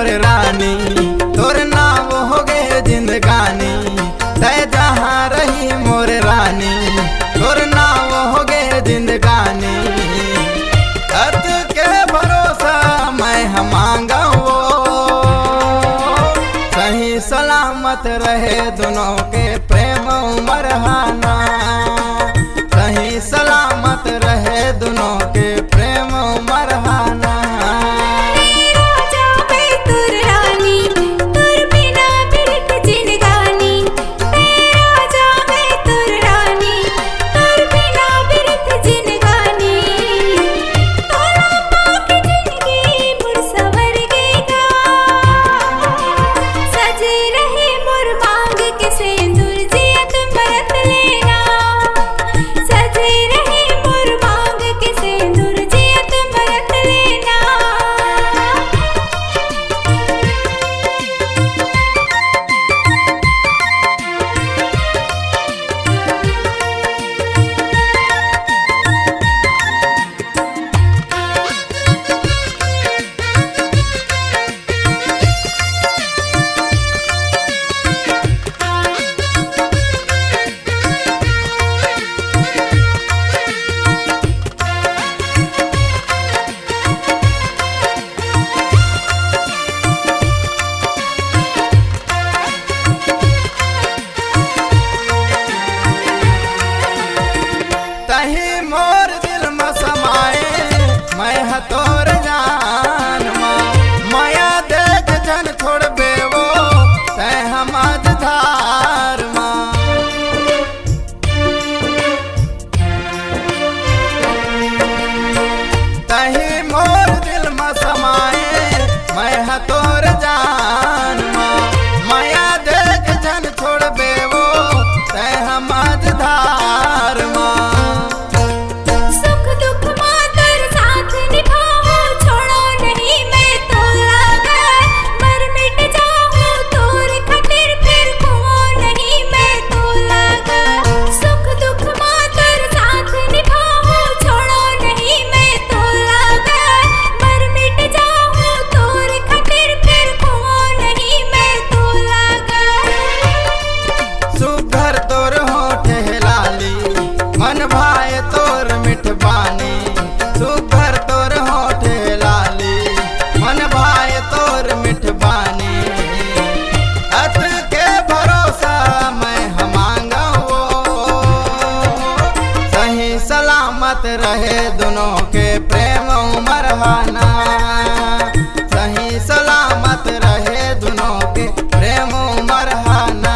मोर रानी, तोर नाम हो गए जिंदगानी। तय जहाँ रही मोर रानी, तोर नाम हो गए जिंदगानी। अर्थ के भरोसा मैं मांगा वो, सही सलामत रहे दोनों के प्रेम मरहाना। सही सलामत रहे दोनों के प्रेम मरहाना। तही मोर दिल में समाए मैं हतोर जान माँ। माया देख जन छोड़ बेवो तय हम धार माँ। तही मोर दिल में समाए मैं हतोर जान माँ। माया देख जन छोड़ बेवो तय हम धार माँ। मन भाए तोर मिठबानी, सुघर तोर होठे लाली। मन भाए तोर मिठबानी, अत के भरोसा मैं मांगा वो, सही सलामत रहे दोनों के प्रेम मरहाना। सही सलामत रहे दोनों के प्रेम मरहाना।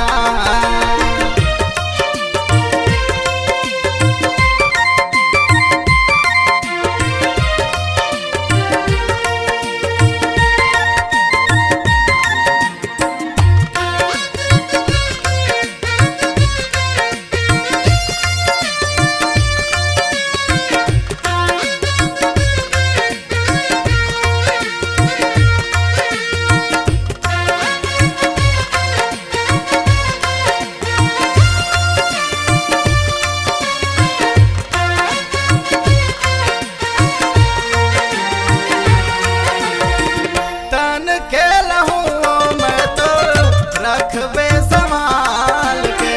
रखबे संभाल के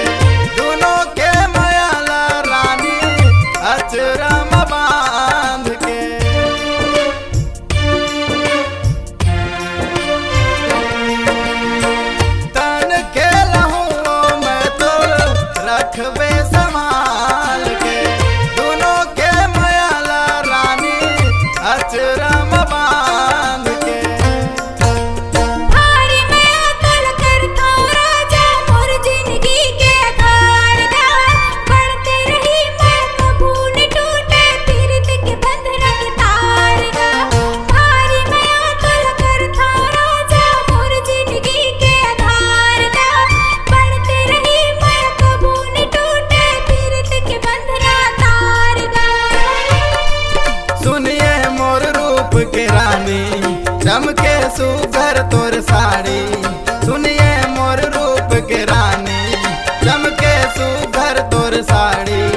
दोनों के मयाला रानी, अचरा में बांध के। तन के लहू में तो रखबे संभाल के दोनों के मयाला रानी, अचरा में बांध के। के रानी चमके सुघर तोर साड़ी। सुनिए मोर रूप के रानी चमके सुघर तोर साड़ी।